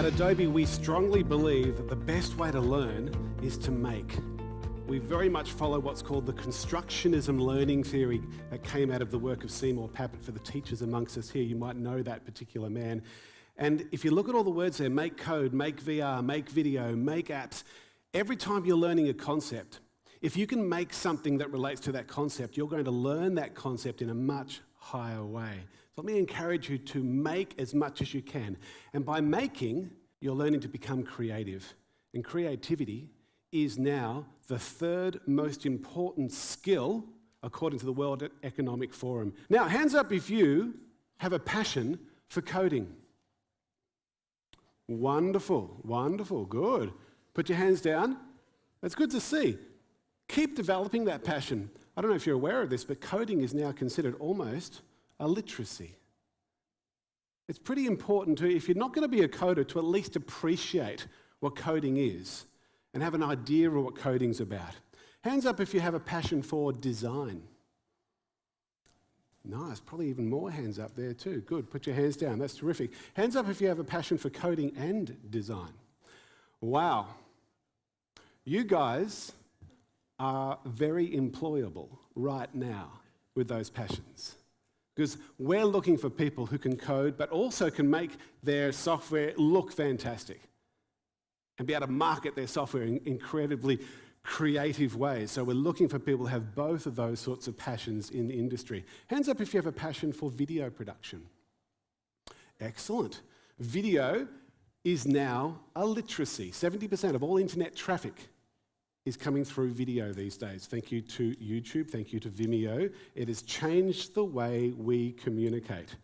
Adobe, we strongly believe that the best way to learn is to make. We very much follow what's called the constructionism learning theory that came out of the work of Seymour Papert. For the teachers amongst us here, you might know that particular man. And if you look at all the words there, make code, make VR, make video, make apps, every time you're learning a concept, if you can make something that relates to that concept, you're going to learn that concept in a much higher way. So let me encourage you to make as much as you can. And by making, you're learning to become creative. And creativity is now the third most important skill according to the World Economic Forum. Now, hands up if you have a passion for coding. Wonderful, wonderful, good. Put your hands down. That's good to see. Keep developing that passion. I don't know if you're aware of this, but coding is now considered almost a literacy. It's pretty important to, if you're not going to be a coder, to at least appreciate what coding is and have an idea of what coding's about. Hands up if you have a passion for design. Nice, probably even more hands up there too. Good, put your hands down, that's terrific. Hands up if you have a passion for coding and design. Wow, you guys are very employable right now with those passions. Because we're looking for people who can code, but also can make their software look fantastic and be able to market their software in incredibly creative ways. So we're looking for people who have both of those sorts of passions in the industry. Hands up if you have a passion for video production. Excellent. Video is now a literacy. 70% of all internet traffic is coming through video these days. Thank you to YouTube, thank you to Vimeo. It has changed the way we communicate.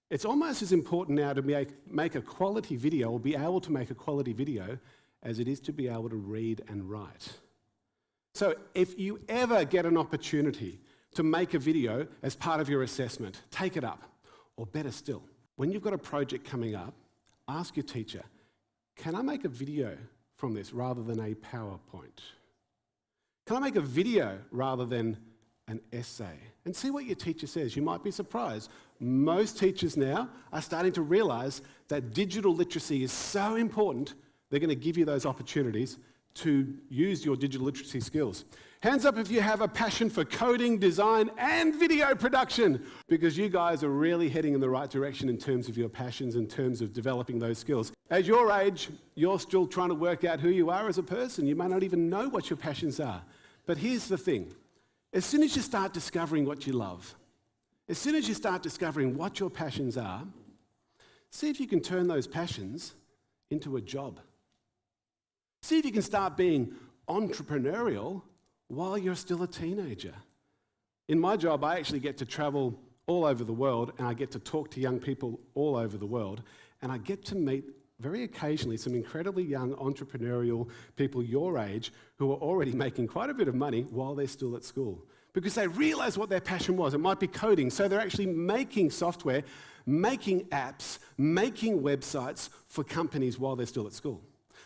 It's almost as important now to make a quality video, or be able to make a quality video, as it is to be able to read and write. So if you ever get an opportunity to make a video as part of your assessment, take it up. Or better still, when you've got a project coming up, ask your teacher, can I make a video from this rather than a PowerPoint? Can I make a video rather than an essay? And see what your teacher says. You might be surprised. Most teachers now are starting to realize that digital literacy is so important, they're going to give you those opportunities to use your digital literacy skills. Hands up if you have a passion for coding, design, and video production, because you guys are really heading in the right direction in terms of your passions, in terms of developing those skills. At your age, you're still trying to work out who you are as a person. You may not even know what your passions are. But here's the thing. As soon as you start discovering what you love, as soon as you start discovering what your passions are, see if you can turn those passions into a job. See if you can start being entrepreneurial while you're still a teenager. In my job, I actually get to travel all over the world, and I get to talk to young people all over the world, and I get to meet very occasionally some incredibly young entrepreneurial people your age who are already making quite a bit of money while they're still at school, because they realize what their passion was. It might be coding, so they're actually making software, making apps, making websites for companies while they're still at school.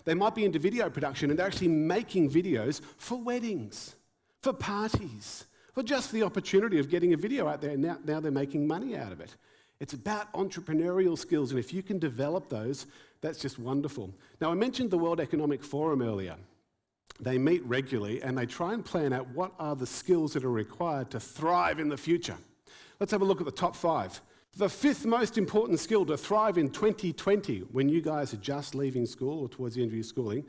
They might be into video production, and they're actually making videos for weddings, for parties, for just the opportunity of getting a video out there, and now they're making money out of it. It's about entrepreneurial skills, and if you can develop those, that's just wonderful. Now, I mentioned the World Economic Forum earlier. They meet regularly, and they try and plan out what are the skills that are required to thrive in the future. Let's have a look at the top 5. The 5th most important skill to thrive in 2020, when you guys are just leaving school or towards the end of your schooling,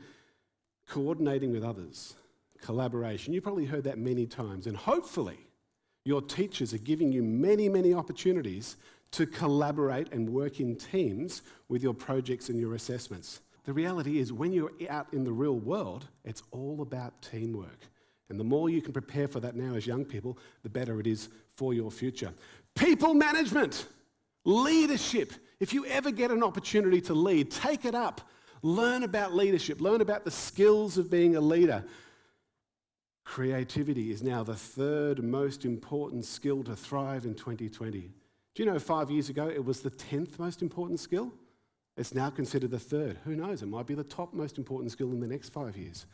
coordinating with others, collaboration. You probably heard that many times, and hopefully your teachers are giving you many, many opportunities to collaborate and work in teams with your projects and your assessments. The reality is, when you're out in the real world, it's all about teamwork. And the more you can prepare for that now as young people, the better it is for your future. People management, leadership. If you ever get an opportunity to lead, take it up. Learn about leadership. Learn about the skills of being a leader. Creativity is now the 3rd most important skill to thrive in 2020. Do you know 5 years ago it was the 10th most important skill? It's now considered the 3rd. Who knows? It might be the top most important skill in the next 5 years.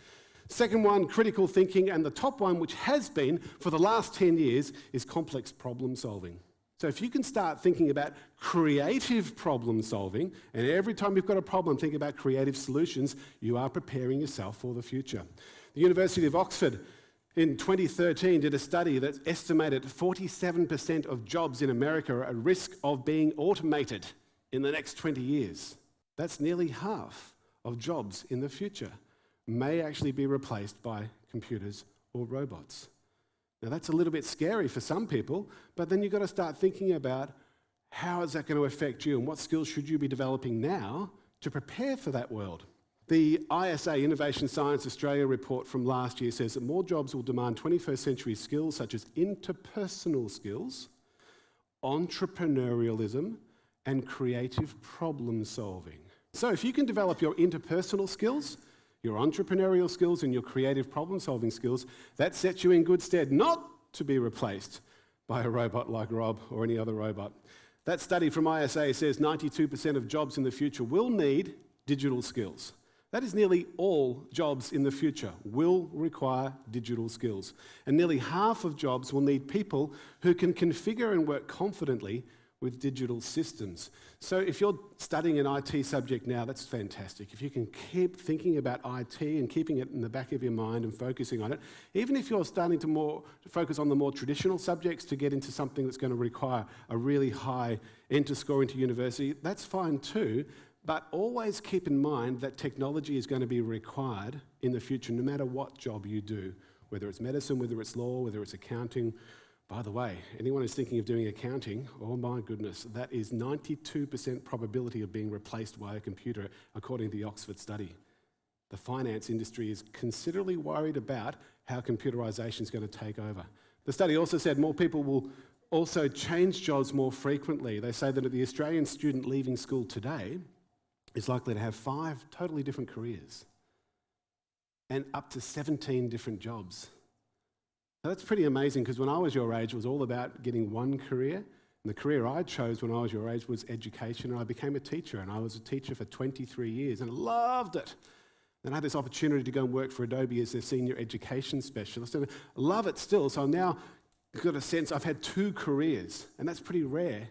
Second one, critical thinking, and the top one, which has been for the last 10 years, is complex problem solving. So if you can start thinking about creative problem solving, and every time you've got a problem, think about creative solutions, you are preparing yourself for the future. The University of Oxford in 2013 did a study that estimated 47% of jobs in America are at risk of being automated in the next 20 years. That's nearly half of jobs in the future may actually be replaced by computers or robots. Now that's a little bit scary for some people, but then you've got to start thinking about how is that going to affect you and what skills should you be developing now to prepare for that world. The ISA, Innovation Science Australia report from last year says that more jobs will demand 21st century skills such as interpersonal skills, entrepreneurialism, and creative problem solving. So if you can develop your interpersonal skills, your entrepreneurial skills and your creative problem-solving skills, that sets you in good stead not to be replaced by a robot like Rob or any other robot. That study from ISA says 92% of jobs in the future will need digital skills. That is nearly all jobs in the future will require digital skills. And nearly half of jobs will need people who can configure and work confidently with digital systems. So if you're studying an IT subject now, that's fantastic. If you can keep thinking about IT and keeping it in the back of your mind and focusing on it, even if you're starting to focus on the more traditional subjects to get into something that's going to require a really high enter score into university, that's fine too, but always keep in mind that technology is going to be required in the future no matter what job you do, whether it's medicine, whether it's law, whether it's accounting. By the way, anyone who's thinking of doing accounting, oh my goodness, that is 92% probability of being replaced by a computer, according to the Oxford study. The finance industry is considerably worried about how computerization is going to take over. The study also said more people will also change jobs more frequently. They say that the Australian student leaving school today is likely to have 5 totally different careers and up to 17 different jobs. So that's pretty amazing, because when I was your age, it was all about getting one career. And the career I chose when I was your age was education, and I became a teacher, and I was a teacher for 23 years, and I loved it. Then I had this opportunity to go and work for Adobe as their senior education specialist, and I love it still. So now I've got a sense I've had 2 careers, and that's pretty rare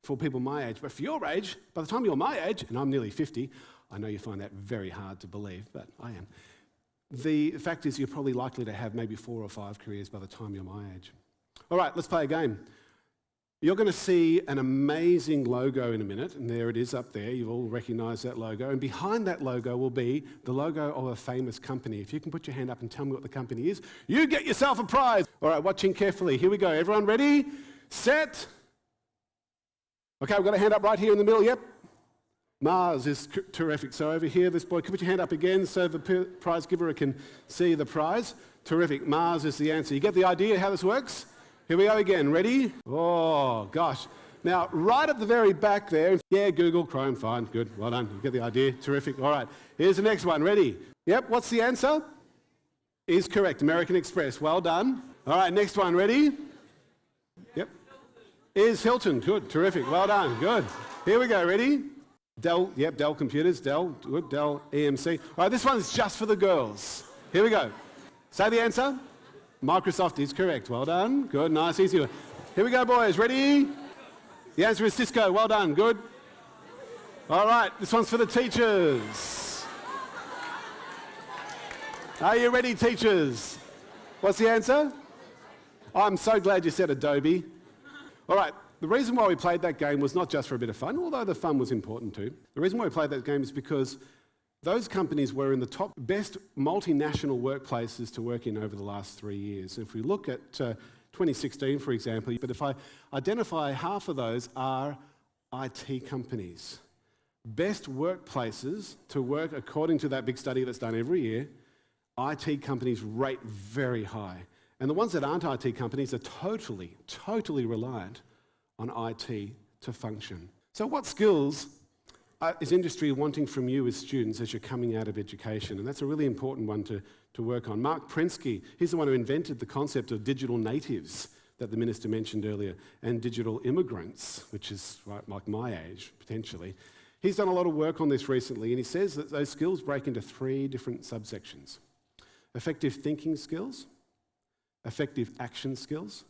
for people my age. But for your age, by the time you're my age, and I'm nearly 50, I know you find that very hard to believe, but I am. The fact is you're probably likely to have maybe 4 or 5 careers by the time you're my age. All right, let's play a game. You're going to see an amazing logo in a minute, and there it is up there. You've all recognised that logo. And behind that logo will be the logo of a famous company. If you can put your hand up and tell me what the company is, you get yourself a prize. All right, watching carefully. Here we go. Everyone ready? Set. Okay, we've got a hand up right here in the middle. Yep. Mars is terrific. So over here, this boy, can you put your hand up again so the prize giver can see the prize? Terrific. Mars is the answer. You get the idea how this works? Here we go again. Ready? Oh, gosh. Now, right at the very back there, yeah, Google, Chrome, fine, good, well done. You get the idea. Terrific. All right. Here's the next one. Ready? Yep, what's the answer? Is correct. American Express. Well done. All right, next one. Ready? Yep. Is Hilton. Good. Terrific. Well done. Good. Here we go. Ready? Dell, yep, Dell Computers, Dell, good, Dell EMC. All right, this one's just for the girls. Here we go. Say the answer. Microsoft is correct. Well done. Good, nice, easy one. Here we go, boys. Ready? The answer is Cisco. Well done. Good. All right, this one's for the teachers. Are you ready, teachers? What's the answer? I'm so glad you said Adobe. All right. The reason why we played that game was not just for a bit of fun, although the fun was important too. The reason why we played that game is because those companies were in the top best multinational workplaces to work in over the last 3 years. If we look at 2016, for example, but if I identify half of those are IT companies. Best workplaces to work according to that big study that's done every year, IT companies rate very high. And the ones that aren't IT companies are totally reliant on IT to function. So what skills is industry wanting from you as students as you're coming out of education? And that's a really important one to work on. Mark Prensky, he's the one who invented the concept of digital natives that the minister mentioned earlier, and digital immigrants, which is right, like my age, potentially. He's done a lot of work on this recently, and he says that those skills break into 3 different subsections. Effective thinking skills, effective action skills,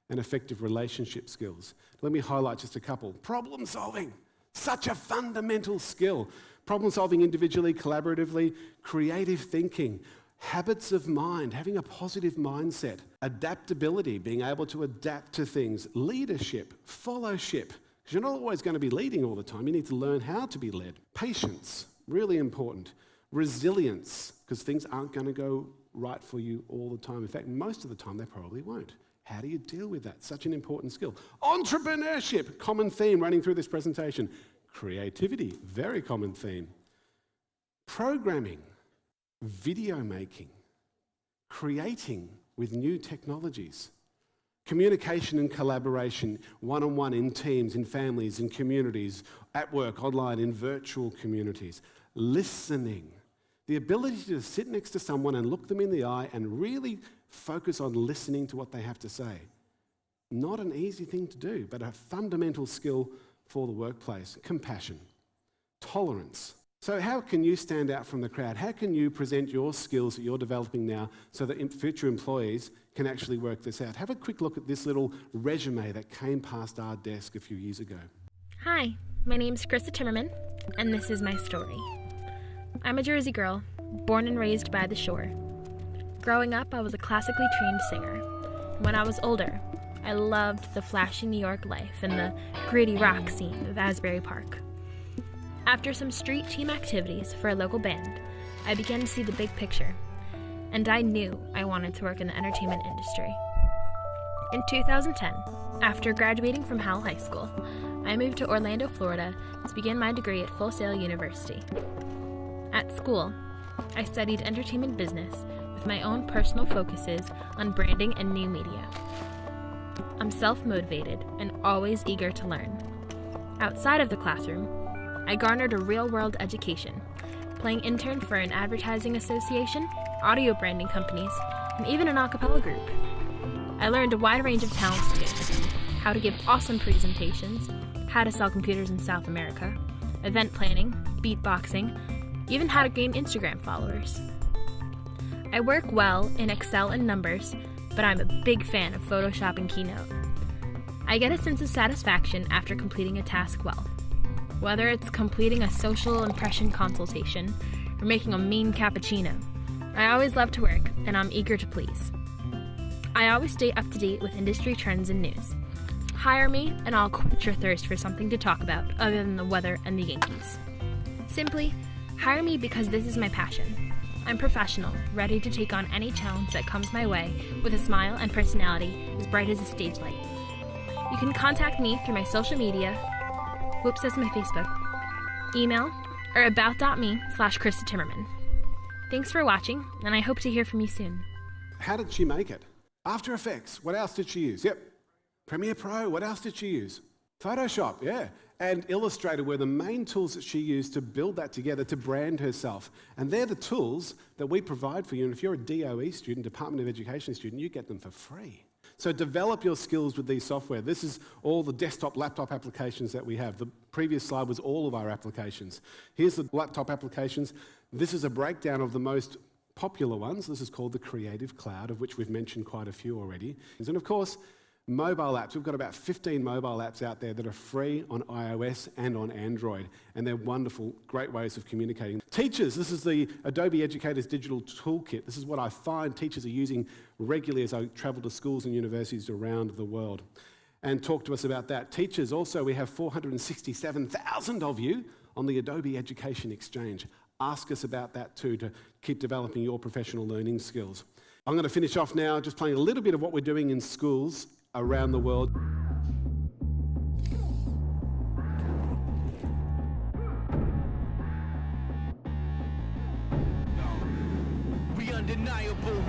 and effective relationship skills. Let me highlight just a couple. Problem solving, such a fundamental skill. Problem solving individually, collaboratively, creative thinking, habits of mind, having a positive mindset, adaptability, being able to adapt to things, leadership, followship, because you're not always going to be leading all the time. You need to learn how to be led. Patience, really important. Resilience, because things aren't going to go right for you all the time. In fact, most of the time they probably won't. How do you deal with that? Such an important skill. Entrepreneurship, common theme running through this presentation. Creativity, very common theme. Programming, video making, creating with new technologies. Communication and collaboration, one-on-one in teams, in families, in communities, at work, online, in virtual communities. Listening, the ability to sit next to someone and look them in the eye and really focus on listening to what they have to say. Not an easy thing to do, but a fundamental skill for the workplace. Compassion, tolerance. So how can you stand out from the crowd? How can you present your skills that you're developing now so that future employees can actually work this out? Have a quick look at this little resume that came past our desk a few years ago. Hi, my name's Krista Timmerman, and this is my story. I'm a Jersey girl, born and raised by the shore. Growing up, I was a classically trained singer. When I was older, I loved the flashy New York life and the gritty rock scene of Asbury Park. After some street team activities for a local band, I began to see the big picture, and I knew I wanted to work in the entertainment industry. In 2010, after graduating from Howell High School, I moved to Orlando, Florida to begin my degree at Full Sail University. At school, I studied entertainment business with my own personal focuses on branding and new media. I'm self-motivated and always eager to learn. Outside of the classroom, I garnered a real-world education, playing intern for an advertising association, audio branding companies, and even an a cappella group. I learned a wide range of talents too: how to give awesome presentations, how to sell computers in South America, event planning, beatboxing, even how to gain Instagram followers. I work well in Excel and numbers, but I'm a big fan of Photoshop and Keynote. I get a sense of satisfaction after completing a task well. Whether it's completing a social impression consultation or making a mean cappuccino, I always love to work and I'm eager to please. I always stay up to date with industry trends and news. Hire me and I'll quench your thirst for something to talk about other than the weather and the Yankees. Simply, hire me because this is my passion. I'm professional, ready to take on any challenge that comes my way with a smile and personality as bright as a stage light. You can contact me through my social media, that's my Facebook, email, or about.me/Krista Timmerman. Thanks for watching, and I hope to hear from you soon. How did she make it? After Effects, what else did she use? Yep. Premiere Pro, what else did she use? Photoshop, yeah. And Illustrator were the main tools that she used to build that together, to brand herself. And they're the tools that we provide for you. And if you're a DOE student, Department of Education student, you get them for free. So develop your skills with these software. This is all the desktop, laptop applications that we have. The previous slide was all of our applications. Here's the laptop applications. This is a breakdown of the most popular ones. This is called the Creative Cloud, of which we've mentioned quite a few already. And of course, mobile apps. We've got about 15 mobile apps out there that are free on iOS and on Android, and they're wonderful, great ways of communicating. Teachers, this is the Adobe Educator's Digital Toolkit. This is what I find teachers are using regularly as I travel to schools and universities around the world and talk to us about that. Teachers, also, we have 467,000 of you on the Adobe Education Exchange. Ask us about that too, to keep developing your professional learning skills. I'm going to finish off now just playing a little bit of what we're doing in schools around the world. We undeniable.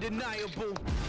undeniable.